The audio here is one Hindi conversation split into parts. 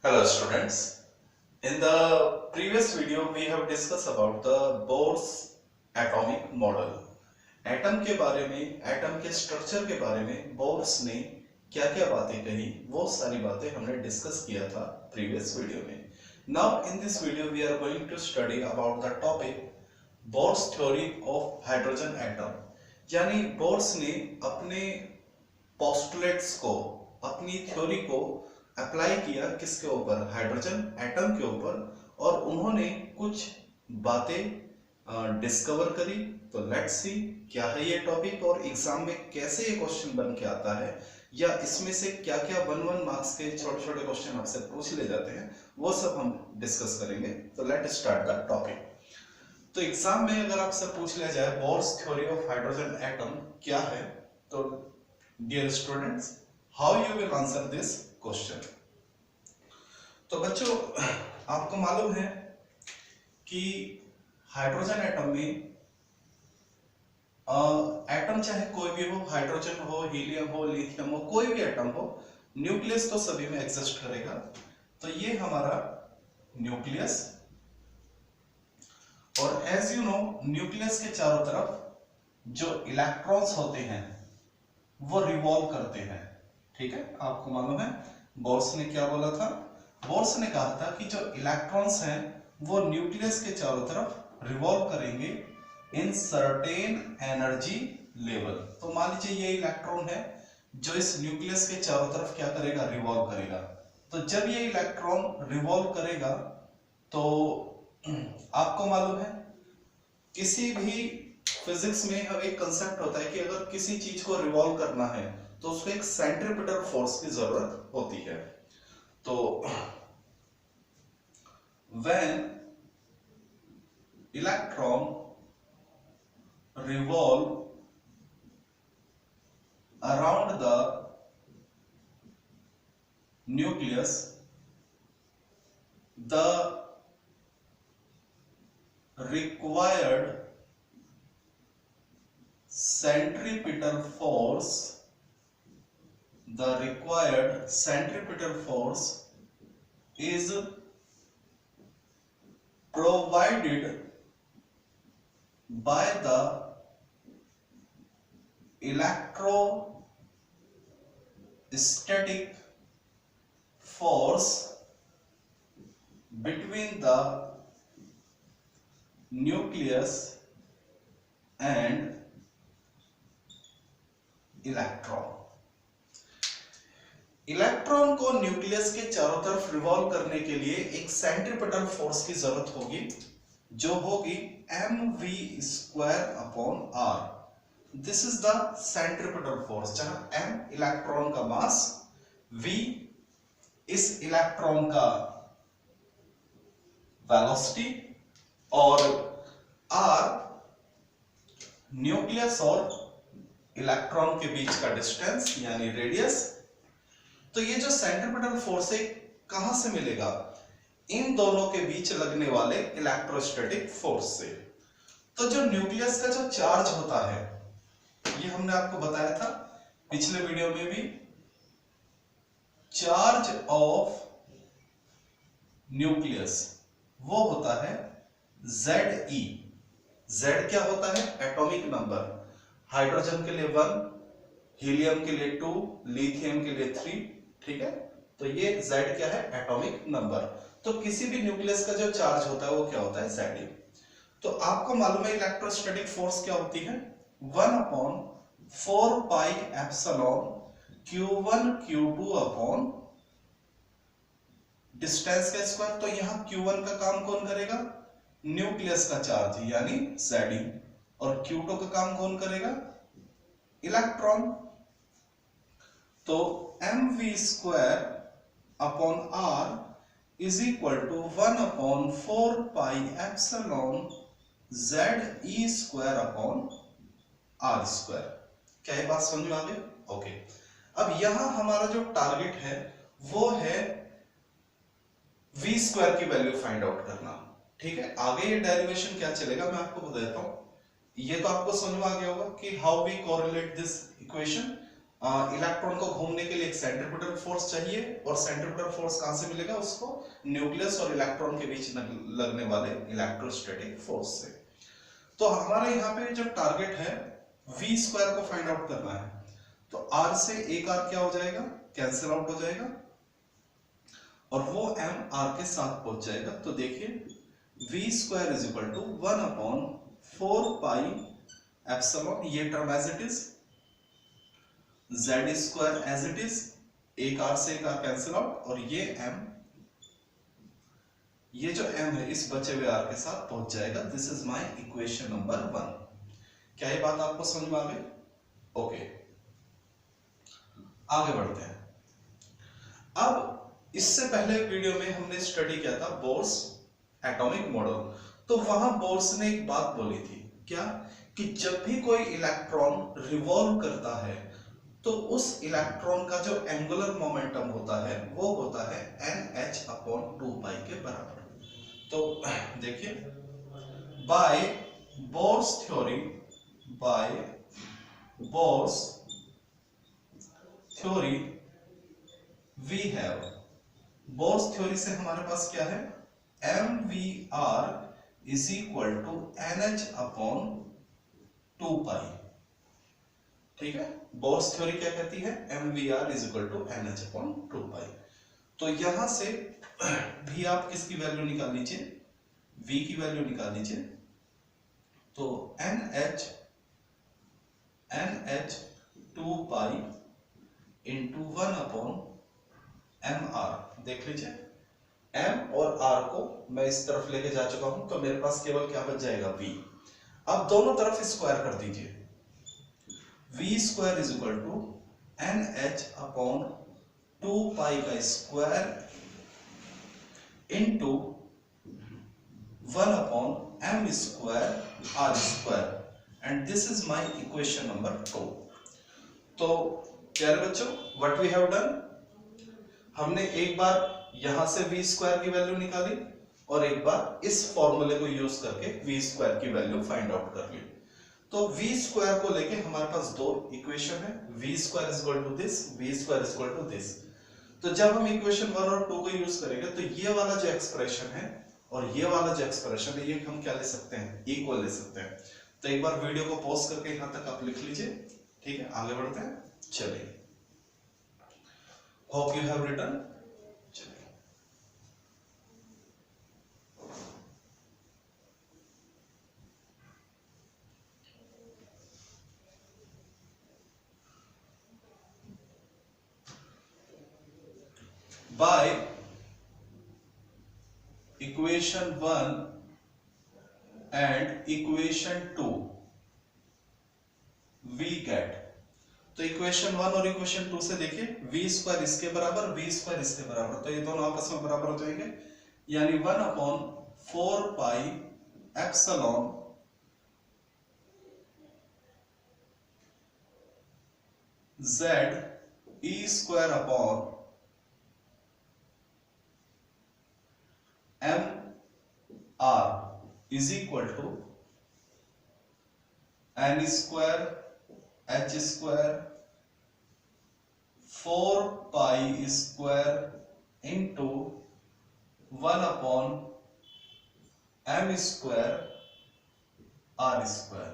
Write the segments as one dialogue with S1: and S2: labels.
S1: Hello students. In the previous video we have discussed about the Bohr's atomic model. Atom के बारे में, एटम के स्ट्रक्चर के बारे में बोर्स ने क्या-क्या बातें कही, वो सारी बातें हमने डिस्कस किया था प्रीवियस वीडियो में. Now in this video we are going to study about the topic Bohr's theory of hydrogen atom. यानी बोर्स ने अपने पोस्टुलेट्स को, अपनी थ्योरी को अप्लाई किया किसके ऊपर, हाइड्रोजन एटम के ऊपर, और उन्होंने कुछ बातें डिस्कवर करी. तो लेट्स सी क्या है ये टॉपिक और एग्जाम में कैसे ये क्वेश्चन बन के आता है, या इसमें से क्या क्या 1-1 मार्क्स के छोटे छोटे क्वेश्चन आपसे पूछ ले जाते हैं, वो सब हम डिस्कस करेंगे. तो लेट स्टार्ट द टॉपिक. तो एग्जाम में अगर आपसे पूछ लिया जाए Bohr's theory of hydrogen atom क्या है, तो dear students, how you will answer this question. तो बच्चों, आपको मालूम है कि हाइड्रोजन एटम में एटम चाहे कोई भी हो, हाइड्रोजन हो, हीलियम हो, लिथियम हो, कोई भी एटम हो, न्यूक्लियस तो सभी में एग्जिस्ट करेगा. तो ये हमारा न्यूक्लियस, और एज यू नो न्यूक्लियस के चारों तरफ जो इलेक्ट्रॉन्स होते हैं वो रिवॉल्व करते हैं. ठीक है, आपको मालूम है बोर्स ने क्या बोला था. बोर्स ने कहा था कि जो इलेक्ट्रॉन्स हैं वो न्यूक्लियस के चारों तरफ रिवॉल्व करेंगे इन सर्टेन एनर्जी लेवल. तो मान लीजिए ये इलेक्ट्रॉन है जो इस न्यूक्लियस के चारों तरफ क्या करेगा, रिवॉल्व करेगा. तो जब ये इलेक्ट्रॉन रिवॉल्व करेगा तो आपको मालूम है किसी भी फिजिक्स में अब एक कंसेप्ट होता है कि अगर किसी चीज को रिवॉल्व करना है तो उसको एक सेंट्रीपिटल फोर्स की जरूरत होती है. तो when electron revolve around the nucleus, the required centripetal force is provided by the electrostatic force between the nucleus and electron. Electron को न्यूक्लियस के चारों तरफ रिवॉल्व करने के लिए एक सेंट्रीपिटल फोर्स की जरूरत होगी जो होगी mv²/r. This is the centripetal force, जहां m इलेक्ट्रॉन का मास, v इस इलेक्ट्रॉन का वेलोसिटी, और r न्यूक्लियस और इलेक्ट्रॉन के बीच का डिस्टेंस यानी रेडियस. तो ये जो सेंट्रीपिटल फोर्स है कहां से मिलेगा, इन दोनों के बीच लगने वाले इलेक्ट्रोस्टैटिक फोर्स से. तो जो न्यूक्लियस का जो चार्ज होता है, ये हमने आपको बताया था पिछले वीडियो में भी, चार्ज ऑफ न्यूक्लियस वो होता है Ze. Z क्या होता है, एटॉमिक नंबर. हाइड्रोजन के लिए 1, हीलियम के लिए 2, लिथियम के लिए 3. ठीक है, तो ये Z क्या है, एटॉमिक नंबर. तो किसी भी न्यूक्लियस का जो चार्ज होता है वो क्या होता है, Ze. तो आपको मालूम है इलेक्ट्रोस्टैटिक फोर्स क्या होती है, 1/4πε Q1 Q2 अपॉन डिस्टेंस का स्क्वायर. तो यहां Q1 का काम कौन करेगा, न्यूक्लियस का चार्ज यानी Ze, और Q2 का काम कौन करेगा, इलेक्ट्रॉन. तो mv²/r is equal to 1/4πε/Ze²/r². क्या ये बात समझ में आ गई? ओके. अब यहां हमारा जो टारगेट है वो है v² की वैल्यू फाइंड आउट करना. ठीक है, आगे ये डेरिवेशन क्या चलेगा मैं आपको बता देता हूं. ये तो आपको समझ में आ गया होगा कि how we correlate this equation. Electron को घूमने के लिए एक सेंट्रीपिटल फोर्स चाहिए, और सेंट्रीपिटल फोर्स कहां से मिलेगा उसको? न्यूक्लियस और इलेक्ट्रॉन के बीच लगने वाले इलेक्ट्रोस्टैटिक फोर्स से। तो हमारे यहाँ पे जो टारगेट है v स्क्वायर को फाइंड आउट करना है, तो r से एक r क्या हो जाएगा? कैंसिल आउट हो जाएगा, और वो m r के साथ पहुंच जाएगा। तो देखिए v square is equal to 1/4 pi epsilon, ये term as it is, z square as it is, एक r से एक r कैंसिल आउट, और ये m, ये जो m है इस बचे हुए r के साथ पहुंच जाएगा। This is my equation number 1। क्या ये बात आपको समझ में आ गई? ओके, आगे बढ़ते हैं। अब इससे पहले वीडियो में हमने स्टडी किया था बोर्स एटॉमिक मॉडल, तो वहां बोर्स ने एक बात बोली थी, क्या? कि जब भी कोई इलेक्ट्रॉन रिवॉल्व करता है तो उस इलेक्ट्रॉन का जो एंगुलर मोमेंटम होता है वो होता है nh/2π के बराबर। तो देखिए, by Bohr's theory, we have, Bohr's theory से हमारे पास क्या है? mvr is equal to nh/2π। ठीक है, बोर्स थ्योरी क्या कहती है? mvr is equal to nh/2π। तो यहां से भी आप किसकी वैल्यू निकाल लीजिए? v की वैल्यू निकाल लीजिए। तो nh/2π इंटू 1/mr, देख लीजिए m और r को मैं इस तरफ लेके जा चुका हूं, तो मेरे पास केवल क्या बच जाएगा? v। अब दोनों तरफ स्क्वायर कर दीजिए, v square is equal to nh/2π का square into 1/m square r square, and this is my equation number 2। तो प्यारे बच्चों, व्हाट वी हैव डन, हमने एक बार यहां से v स्क्वायर की वैल्यू निकाली और एक बार इस फॉर्मूले को यूज करके v स्क्वायर की वैल्यू फाइंड आउट कर ली। तो v स्क्वायर को लेके हमारे पास दो इक्वेशन है, v square is equal to this, v square is equal to this. तो जब हम इक्वेशन 1 और 2 को यूज करेंगे तो ये वाला जो एक्सप्रेशन है और ये वाला जो एक्सप्रेशन है, ये हम क्या ले सकते हैं? इक्वल ले सकते हैं। तो एक बार वीडियो को पॉज करके यहां तक आप लिख लीजिए। ठीक है, आगे बढ़ते हैं। चलिए, होप यू हैव रिटन। चलिए, by equation 1 and equation 2 we get, तो इक्वेशन 1 और इक्वेशन 2 से देखिए, v स्क्वायर इसके बराबर, v स्क्वायर इसके बराबर, तो ये दोनों आपस में बराबर हो जाएंगे, यानी 1/4 pi epsilon z e square upon m r is equal to n square h square 4 pi square into 1/m square r square.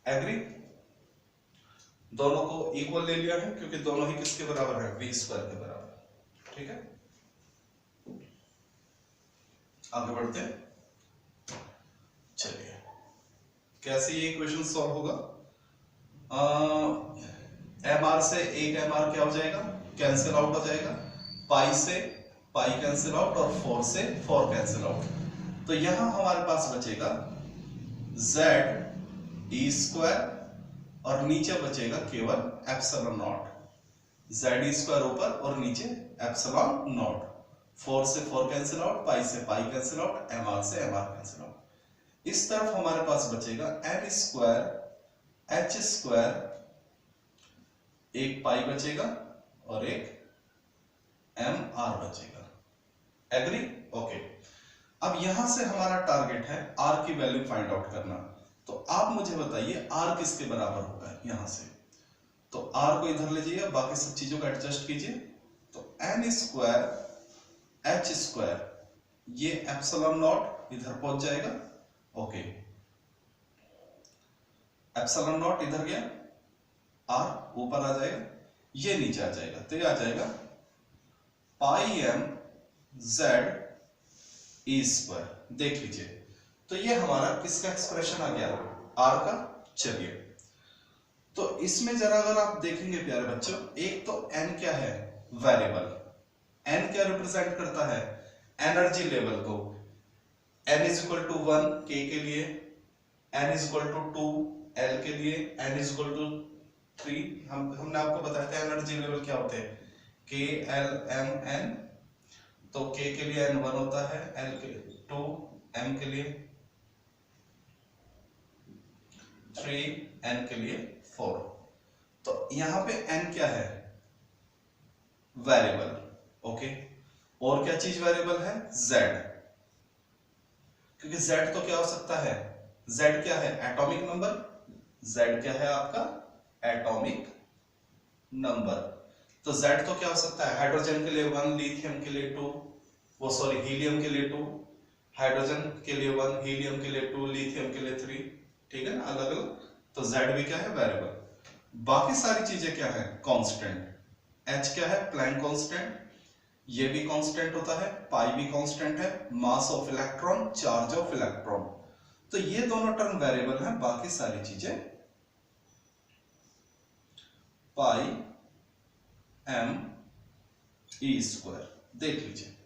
S1: Agree? दोनों को इक्वल ले लिया है क्योंकि दोनों ही किसके बराबर है? v स्क्वायर के बराबर। ठीक है, आगे बढ़ते हैं। चलिए, कैसे ये इक्वेशन सॉल्व होगा? mr से एक mr क्या हो जाएगा? कैंसिल आउट हो जाएगा, पाई से पाई कैंसिल आउट, और 4 से 4 कैंसिल आउट। तो यहां हमारे पास बचेगा z e स्क्वायर और नीचे बचेगा केवल epsilon not, z e square ऊपर और नीचे एप्सिलॉन नॉट, 4 से 4 कैंसिल आउट, पाई से पाई कैंसिल आउट, mr से mr कैंसिल आउट। इस तरफ हमारे पास बचेगा n स्क्वायर h स्क्वायर, एक पाई बचेगा और एक mr बचेगा। एग्री? ओके। अब यहां से हमारा टारगेट है r की वैल्यू फाइंड आउट करना। तो आप मुझे बताइए r किसके बराबर होगा यहां से। तो r को इधर ले जाइए, बाकी सब चीजों को एडजस्ट कीजिए। तो n स्क्वायर h स्क्वायर, ये एप्सिलॉन नॉट इधर पहुंच जाएगा। ओके, एप्सिलॉन नॉट इधर गया, r ऊपर आ जाएगा, ये नीचे आ जाएगा, तो ये आ जाएगा पाई m z ई स्क्वायर। देख लीजिए, तो ये हमारा किसका एक्सप्रेशन आ गया, r का। चलिए, तो इसमें जरा अगर आप देखेंगे प्यारे बच्चों, एक तो n क्या है, वेरिएबल। n क्या रिप्रेजेंट करता है, एनर्जी लेवल को। n is equal to 1 k के लिए, n is equal to 2 l के लिए, n इज इक्वल टू 3, हमने आपको बताया था एनर्जी लेवल क्या होते हैं, k l m n। तो k के लिए n 1 होता है, l के 2, m के लिए 3, n के लिए 4। तो यहां पे n क्या है, वेरिएबल। ओके, और क्या चीज वेरिएबल है, z। क्योंकि z तो क्या हो सकता है, z क्या है, एटॉमिक नंबर। z क्या है आपका, एटॉमिक नंबर। तो z तो क्या हो सकता है, हाइड्रोजन के लिए 1, लिथियम के लिए 2, वो सॉरी हीलियम के लिए 2, हाइड्रोजन के लिए 1, हीलियम के लिए 2, लिथियम के लिए 3। ठीक है ना, अलग अलग। तो z भी क्या है, वेरिएबल। बाकी सारी चीजें क्या है, कांस्टेंट। h क्या है, प्लैंक कांस्टेंट, ये भी कांस्टेंट होता है, पाई भी कांस्टेंट है, mass of electron, charge of electron. तो ये दोनों टर्म वेरिएबल हैं, बाकी सारी चीजें पाई m ई स्क्वायर। देख लीजिए,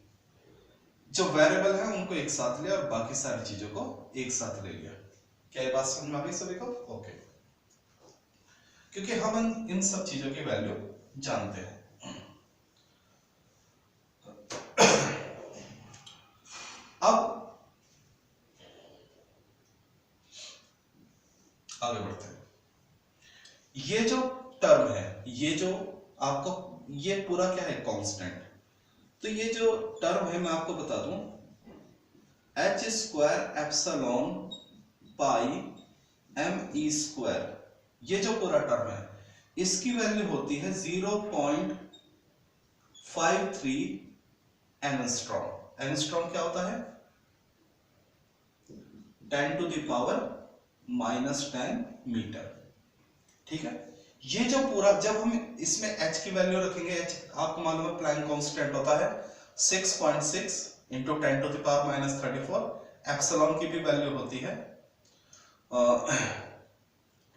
S1: जो वेरिएबल है उनको एक साथ लिया और बाकी सारी चीजों को एक साथ ले लिया। क्या ये बात समझ में आ गई सभी को? ओके, क्योंकि हम इन सब चीजों की वैल्यू जानते हैं। अब आगे बढ़ते हैं। ये जो टर्म है, ये जो आपको, ये पूरा क्या है, कांस्टेंट। तो ये जो टर्म है मैं आपको बता दूं, h स्क्वायर एप्सिलॉन पाई m ई स्क्वायर, ये जो पूरा टर्म है इसकी वैल्यू होती है 0.53 एंगस्ट्रॉम। एंगस्ट्रॉम क्या होता है, 10 टू द पावर -10 मीटर। ठीक है, ये जो पूरा, जब हम इसमें h की वैल्यू रखेंगे, h आपको मालूम है प्लैंक कांस्टेंट होता है 6.6 into 10 to the power -34। Epsilon की भी वैल्यू होती है,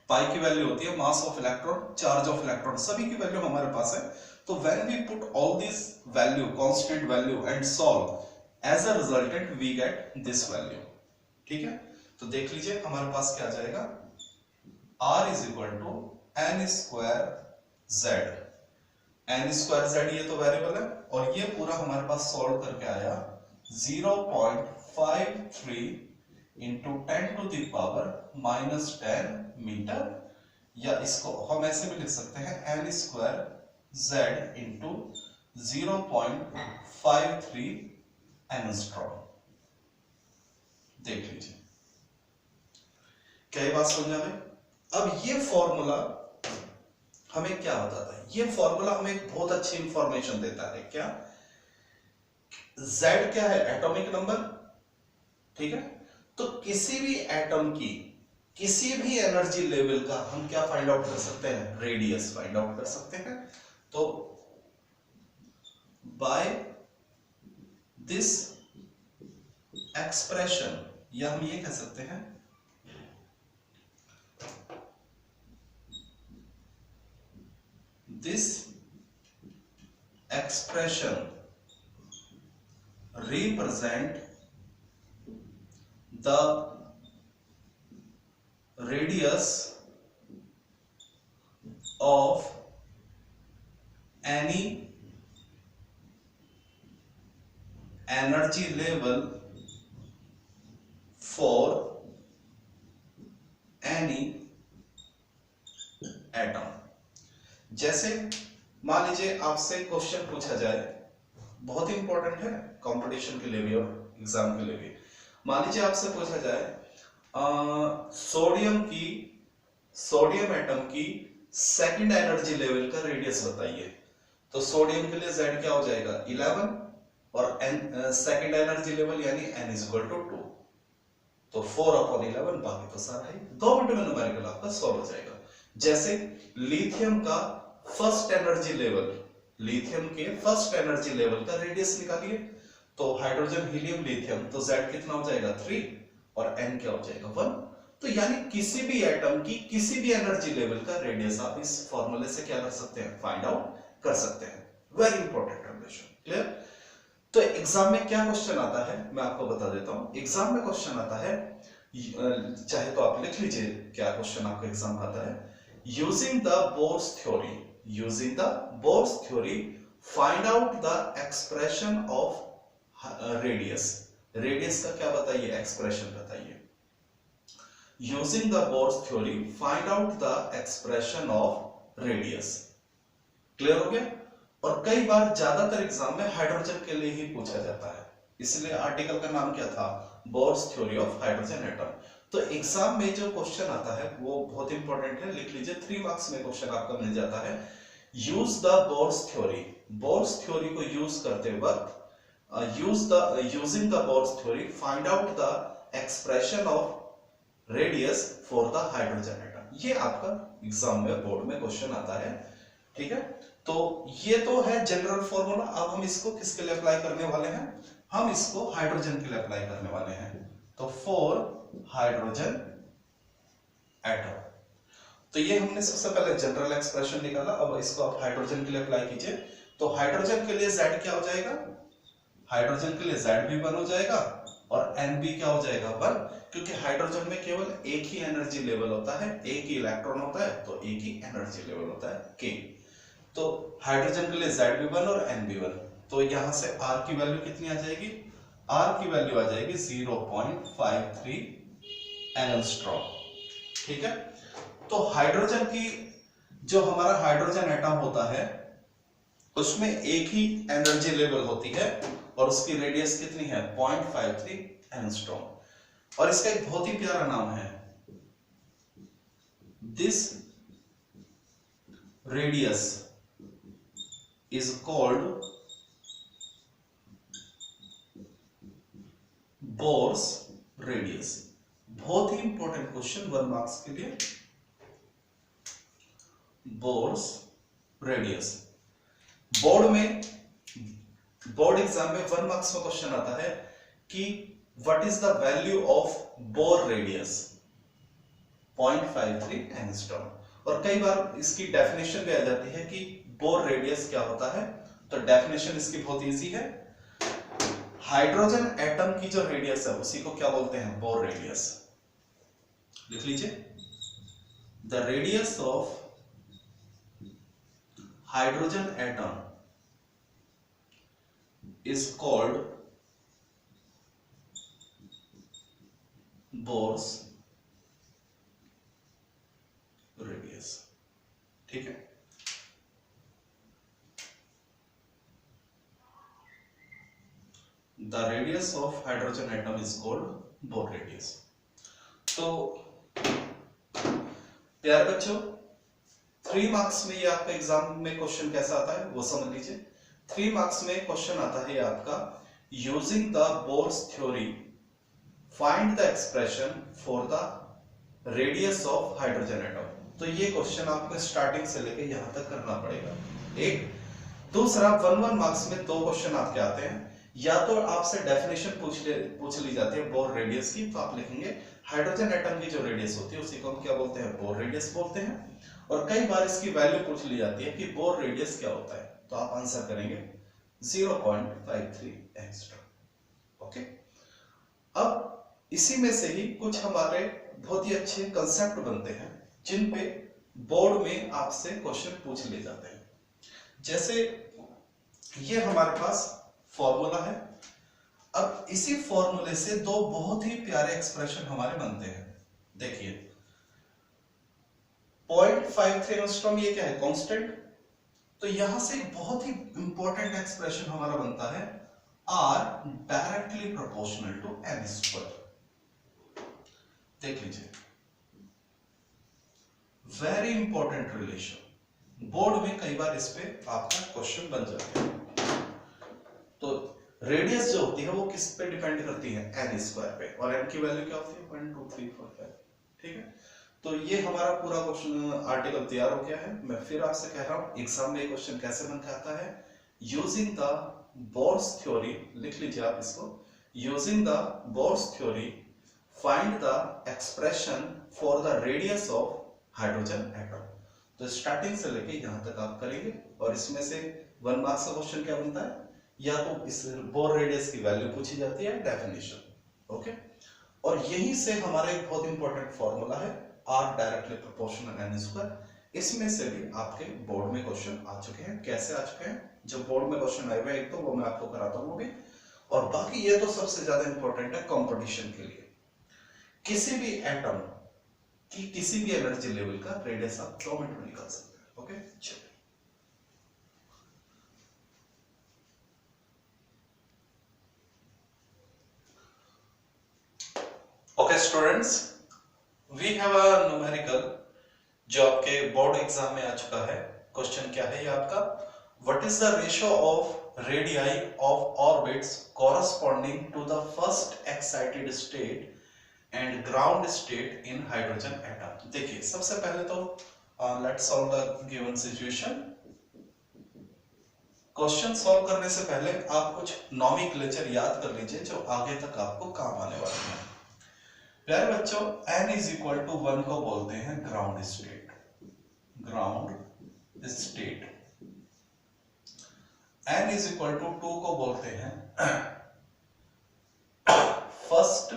S1: पाई की वैल्यू होती है mass of electron, charge of electron, सभी की वैल्यू हमारे पास है। तो when we put all this value, constant value and solve as a resultant we get this value. ठीक है, तो देख लीजिए हमारे पास क्या आ जाएगा, r is equal to n square z। n square z ये तो वेरिएबल है, और ये पूरा हमारे पास सॉल्व करके आया 0.53 into 10 to the power -10 metre, या इसको हम ऐसे भी लिख सकते हैं n square z into 0.53 angstrom. देख लीजिए, क्या ये बात समझ आ गई? अब ये फॉर्मूला हमें क्या बताता है, ये फॉर्मूला हमें एक बहुत अच्छी इंफॉर्मेशन देता है। क्या, z क्या है, एटॉमिक नंबर। ठीक है, तो किसी भी एटम की किसी भी एनर्जी लेवल का हम क्या फाइंड आउट कर सकते हैं, रेडियस फाइंड आउट कर सकते हैं। तो बाय दिस एक्सप्रेशन, या हम ये कह सकते हैं this expression represent the radius of any energy level for any atom। जैसे मान लीजिए आपसे क्वेश्चन पूछा जाए, बहुत इंपॉर्टेंट है कंपटीशन के लिए भी और एग्जाम के लिए भी। मान लीजिए आपसे पूछा जाए सोडियम एटम की सेकंड एनर्जी लेवल का रेडियस बताइए। तो सोडियम के लिए Z क्या हो जाएगा 11 और n सेकंड एनर्जी लेवल यानी n इज इक्वल टू 2, तो 4/11, बाकी तो सारा है 2 मिनट में न्यूमेरिकल आपका सॉल्व हो जाएगा। जैसे लिथियम का फर्स्ट एनर्जी लेवल, लिथियम के फर्स्ट एनर्जी लेवल का रेडियस निकालिए, तो हाइड्रोजन हीलियम लिथियम, तो Z कितना हो जाएगा 3 और n क्या हो जाएगा 1। तो यानी किसी भी एटम की किसी भी एनर्जी लेवल का रेडियस आप इस फॉर्मूले से क्या कर सकते हैं, फाइंड आउट कर सकते हैं। Very important relation, clear. तो एग्जाम में क्या क्वेश्चन आता है मैं आपको बता देता हूं। एग्जाम में क्वेश्चन आता है, चाहे तो आप लिख लीजिए क्या क्वेश्चन आपका एग्जाम आता है। Using the bourse theory, using the bourse theory find out the expression of radius. Radius का क्या बताइए, एक्सप्रेशन बताइए। Using the bourse theory find out the expression of radius. Clear हो गया। और कई बार ज्यादातर एग्जाम में हाइड्रोजन के लिए ही पूछा जाता है, इसलिए आर्टिकल का नाम क्या था, bourse theory of hydrogen atom. तो एग्जाम में जो क्वेश्चन आता है वो बहुत इंपॉर्टेंट है, लिख लीजिए 3 मार्क्स में क्वेश्चन आपका मिल जाता है। Use the bourse theory, bourse theory को यूज करते वक्त using the bourse theory find out the expression of radius for the hydrogen atom. ये आपका एग्जाम में बोर्ड में क्वेश्चन आता है, ठीक है। तो ये तो है जनरल फॉर्मूला। अब हम इसको किसके लिए अप्लाई करने वाले हैं, हम इसको हाइड्रोजन के लिए अप्लाई करने वाले हैं। तो फॉर हाइड्रोजन एटम, तो ये हमने सबसे पहले जनरल एक्सप्रेशन निकाला, अब इसको आप हाइड्रोजन के लिए अप्लाई कीजिए। तो हाइड्रोजन के लिए Z क्या हो जाएगा, हाइड्रोजन के लिए Z भी 1 हो जाएगा और N भी क्या हो जाएगा 1, क्योंकि हाइड्रोजन में केवल एक ही एनर्जी लेवल होता है, एक ही इलेक्ट्रॉन होता है, तो एक ही एनर्जी लेवल होता है K। तो हाइड्रोजन के लिए Z भी 1 और N भी 1, तो यहां से R की वैल्यू कितनी आ जाएगी, R की वैल्यू आ जाएगी 0.53 एंगस्ट्रॉम, ठीक है। तो हाइड्रोजन की जो हमारा हाइड्रोजन एटम होता है उसमें एक ही एनर्जी लेवल होती है और उसकी रेडियस कितनी है 0.53 एंगस्ट्रॉम। और इसका एक बहुत ही प्यारा नाम है, this radius is called Bohr's radius. बहुत ही इंपॉर्टेंट क्वेश्चन 1 मार्क्स के लिए, बोर्स रेडियस। बोर्ड एग्जाम में 1 मार्क्स में क्वेश्चन आता है कि what is the value of bore radius, 0.53 angstrom. और कई बार इसकी डेफिनेशन भी आ जाती है कि बोर रेडियस क्या होता है। तो डेफिनेशन इसकी बहुत इजी है, हाइड्रोजन एटम की जो रेडियस है उसी को क्या बोलते हैं, बोर रेडियस। लिख लीजिए, the radius of hydrogen atom is called Bohr's radius, ठीक है। The radius of hydrogen atom is called Bohr radius। तो प्यारे बच्चों 3 मार्क्स में ये आपका एग्जाम में क्वेश्चन कैसा आता है वो समझ लीजिए। 3 मार्क्स में क्वेश्चन आता है आपका, using the bourse theory find the expression for the radius of hydrogen atom. तो ये क्वेश्चन आपको स्टार्टिंग से लेके यहां तक करना पड़ेगा। एक दूसरा 1 मार्क्स में 2 क्वेश्चन आपके आते हैं, या तो आपसे डेफिनेशन पूछ ली जाती है बोर रेडियस की, तो आप लिखेंगे हाइड्रोजन एटम की जो रेडियस होती है उसी को हम क्या बोलते हैं, बोर रेडियस बोलते हैं। और कई बार इसकी वैल्यू पूछ ली जाती है कि बोर रेडियस क्या होता है, तो आप आंसर करेंगे 0.53 एंगस्ट्रॉम। ओके, अब इसी में से ही कुछ हमारे बहुत ही अच्छे कंसेप्ट बनते हैं जिन पे बोर्ड में आपसे क्वेश्चन पूछ ले जाते हैं। जैसे ये हमारे पास फॉर्मूला है, अब इसी फॉर्मूले से 2 बहुत ही प्यारे एक्सप्रेशन हमारे बनते हैं। देखिए 0.53 एंगस्ट्रॉम ये क्या है, कांस्टेंट। तो यहां से एक बहुत ही इंपॉर्टेंट एक्सप्रेशन हमारा बनता है, R directly proportional to m square. देख लीजिए, वेरी इंपॉर्टेंट रिलेशन, बोर्ड में कई बार इस पे आपका क्वेश्चन बन जाता है। तो रेडियस जो होती है वो किस पे डिपेंड करती है, एन स्क्वायर पे, और एन की वैल्यू क्या होती है 1 2 3 4 5, ठीक है। तो ये हमारा पूरा क्वेश्चन आर्टिकल तैयार हो गया है। मैं फिर आपसे कह रहा हूं, एग्जाम में क्वेश्चन कैसे बन के आता है, यूजिंग द बोर्स थ्योरी, लिख लीजिए आप इसको, using the bourse theory find the expression for the radius of hydrogen atom. तो स्टार्टिंग से लेके यहां तक आप करेंगे, और इसमें से 1 मार्क्स का क्वेश्चन क्या बनता है, या तो इस बोर रेडियस की वैल्यू पूछी जाती है, डेफिनेशन, ओके। और यहीं से हमारा एक बहुत इंपॉर्टेंट फॉर्मूला है, R directly proportional N square. इसमें से भी आपके बोर्ड में क्वेश्चन आ चुके हैं। कैसे आ चुके हैं, जो बोर्ड में क्वेश्चन आए हुए हैं एक तो वो मैं आपको कराता हूं अभी, और बाकी ये तो सबसे ज्यादा इंपॉर्टेंट है कंपटीशन के लिए। किसी भी एटम की किसी भी एनर्जी लेवल का रेडियस आप 2 मिनट में निकाल सकते हैं, ओके। चलिए, okay students, we have a numerical जो आपके बोर्ड एग्जाम में आ चुका है। क्वेश्चन क्या है ये आपका, what is the ratio of radii of orbits corresponding to the first excited state and ground state in hydrogen atom. देखिए, सबसे पहले तो let's solve the given situation. Question solve करने से पहले आप कुछ नॉमेनक्लेचर याद कर लीजिए जो आगे तक आपको काम आने वाले हैं। प्यारे बच्चों, n इज इक्वल टू 1 को बोलते हैं ground state, ground state. n is equal to 2 को बोलते हैं फर्स्ट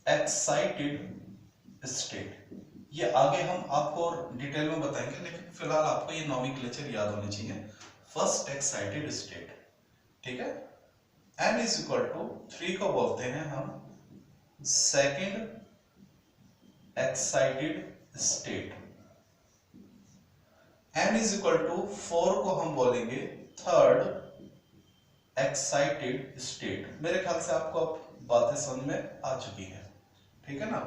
S1: एक्साइटेड स्टेट। ये आगे हम आपको डिटेल में बताएंगे, लेकिन फिलहाल आपको ये नॉमेनक्लेचर याद होने चाहिए। फर्स्ट एक्साइटेड स्टेट, ठीक है। n इज इक्वल टू 3 को बोलते हैं हम second excited state. n is equal to 4 को हम बोलेंगे थर्ड एक्साइटेड स्टेट। मेरे ख्याल से आपको अब बातें समझ में आ चुकी है, ठीक है ना।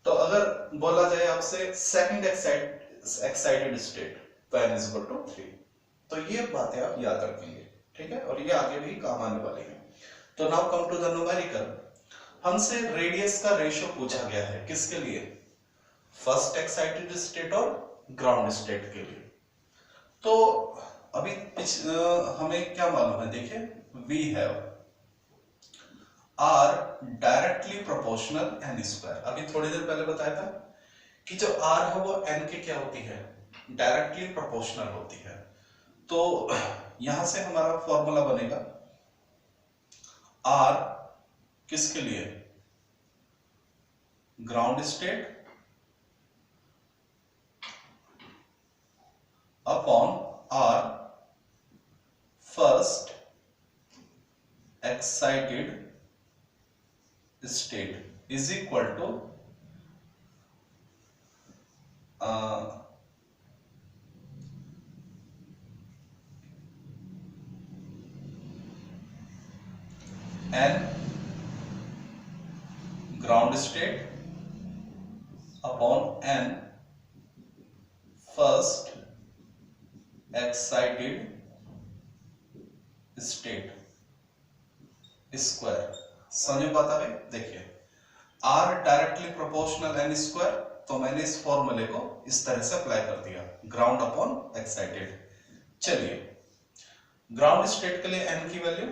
S1: तो अगर बोला जाए आपसे सेकंड एक्साइटेड स्टेट, तो n इज इक्वल टू 3। तो ये बातें आप याद रखेंगे, ठीक है, और ये आगे भी काम आने वाली है। तो now come to the numerical. हमसे रेडियस का रेशियो पूछा गया है, किसके लिए, फर्स्ट एक्साइटेड स्टेट और ग्राउंड स्टेट के लिए। तो अभी हमें क्या मालूम है, देखिए, we have R directly proportional N square. अभी थोड़ी देर पहले बताया था कि जो आर है वो एन के क्या होती है, डायरेक्टली प्रोपोर्शनल होती है। तो यहां से हमारा फॉर्मूला बनेगा आर किसके लिए, ground state upon R first excited state is equal to N ground state upon N first excited state square. समझ में बात आ गई। देखिए, R directly proportional N square, तो मैंने इस फॉर्मूले को इस तरह से अप्लाई कर दिया, ग्राउंड अपॉन एक्साइटेड। चलिए, ग्राउंड स्टेट के लिए n की वैल्यू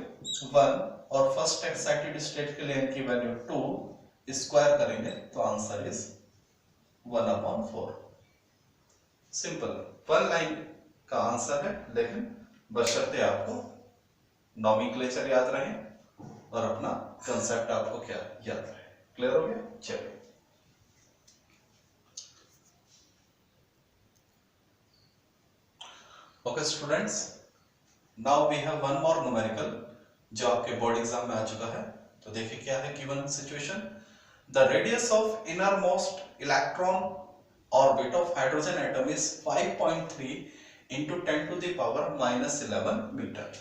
S1: 1 और फर्स्ट एक्साइटेड स्टेट के लिए n की वैल्यू 2, स्क्वायर करेंगे तो आंसर इज 1/4। सिंपल, 1 लाइन का आंसर है, लेकिन बशर्ते आपको नॉमेनक्लेचर याद रहे और अपना कंसेप्ट आपको क्या याद रहे। क्लियर हो गया। चलिए, okay students, now we have one more numerical जो आपके बोर्ड एग्जाम में आ चुका है। तो देखिए क्या है given situation, the radius of inner most electron orbit of hydrogen atom is 5.3 into 10⁻⁻11 metre.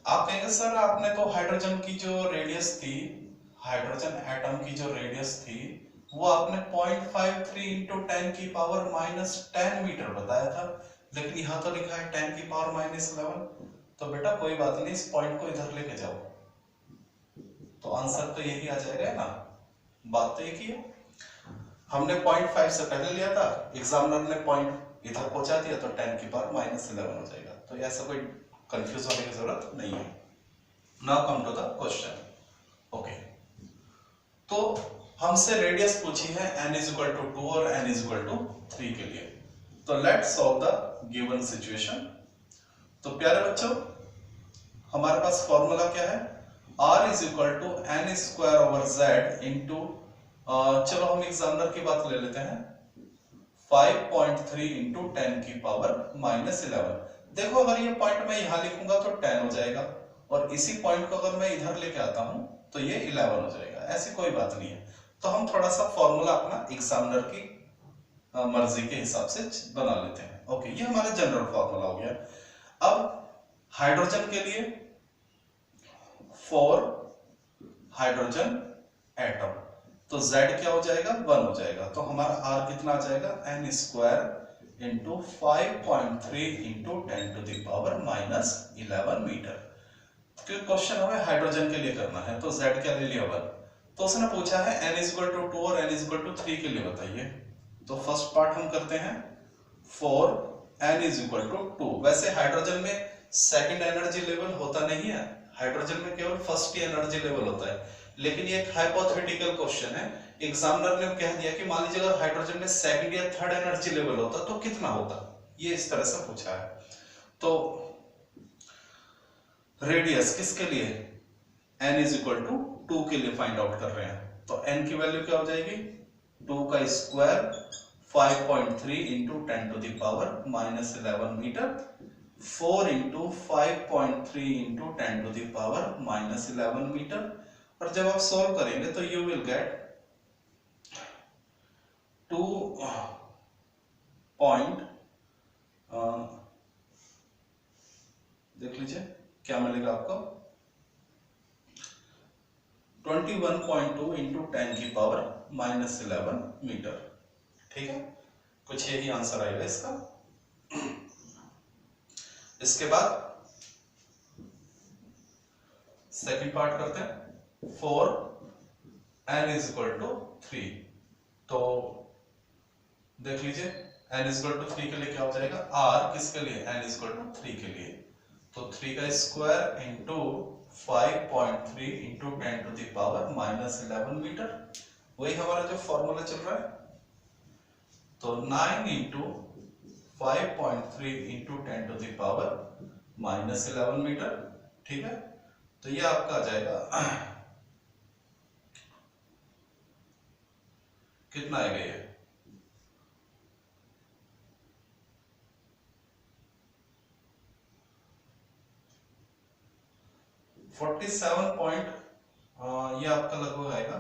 S1: आप कहेंगे सर आपने तो हाइड्रोजन की जो रेडियस थी, हाइड्रोजन एटम की जो रेडियस थी वो आपने 0.53 इंटू 10 की पावर माइनस 10 मीटर बताया था, लेकिन यहाँ तो लिखा है 10 की पावर माइनस 11। तो बेटा कोई बात नहीं, इस पॉइंट को इधर लेके जाओ तो आंसर तो यही आ जाएगा ना। बात तो एक ही है, हमने 0.5 से पहले लिया था, एग्जामिनर ने पॉइंट इधर पहुंचा दिया तो 10 की पावर माइनस 11 हो जाएगा। तो ऐसा कोई कंफ्यूज होने की जरूरत नहीं है। Now come to the question. Okay, तो हमसे रेडियस पूछी है n इज इक्वल टू 2 और n इज इक्वल टू 3 के लिए। तो let's solve the given situation. तो प्यारे बच्चों, हमारे पास फॉर्मूला क्या है, r is equal to n square over z into, चलो हम एग्जामिनर की बात ले लेते हैं, 5.3 इंटू 10 की पावर माइनस 11। देखो अगर ये पॉइंट मैं यहां लिखूंगा तो 10 हो जाएगा, और इसी पॉइंट को अगर मैं इधर लेके आता हूं तो ये 11 हो जाएगा। ऐसी कोई बात नहीं है, तो हम थोड़ा सा फॉर्मूला अपना एग्जामिनर की मर्जी के हिसाब से बना लेते हैं। ओके, ये हमारा जनरल फॉर्मूला हो गया। अब हाइड्रोजन के लिए, फॉर हाइड्रोजन एटम, तो Z क्या हो जाएगा, 1 हो जाएगा। तो हमारा R कितना आ जाएगा, n square into 5.3 into 10 to the power minus 11 metre. क्योंकि क्वेश्चन हमें हाइड्रोजन के लिए करना है, तो Z क्या ले लिया 1। तो उसने पूछा है n इक्वल टू 2 और n इक्वल टू 3 के लिए बताइए। तो फर्स्ट पार्ट हम करते हैं, फॉर n इक्वल टू 2। वैसे हाइड्रोजन में सेकंड एनर्जी लेवल होता नहीं है, हाइड्रोजन में केवल फर्स्ट ही एनर्जी लेवल होता है। लेकिन ये एक हाइपोथेटिकल क्वेश्चन है, एग्जामिनर ने कह दिया कि मान लीजिए अगर हाइड्रोजन में सेकंड या थर्ड एनर्जी लेवल होता तो कितना होता, ये इस तरह से पूछा है। तो रेडियस किसके लिए, n इज इक्वल टू 2 के लिए फाइंड आउट कर रहे हैं। तो n की वैल्यू क्या हो जाएगी, 2 का square 5.3 into 10 to the power minus 11 metre, 4 into 5.3 into 10 to the power minus 11 metre. और जब आप सॉल्व करेंगे तो यू विल गेट 2 पॉइंट, देख लीजिए क्या मिलेगा आपको, 21.2 इंटू 10 की पावर माइनस 11 मीटर। ठीक है, कुछ यही आंसर आएगा इसका। इसके बाद सेकंड पार्ट करते हैं, for n is equal to 3। तो देख लीजिए n इज इक्वल टू 3 के लिए क्या हो जाएगा, r किसके लिए, n इज इक्वल टू 3 के लिए। तो 3 का square into 5.3 into 10 to the power minus 11 metre, वही हमारा जो फॉर्मूला चल रहा है। तो 9 into 5.3 into 10 to the power minus 11 metre. ठीक है, तो ये आपका आ जाएगा, कितना आएगा ये, 47 पॉइंट, ये आपका लगभग आएगा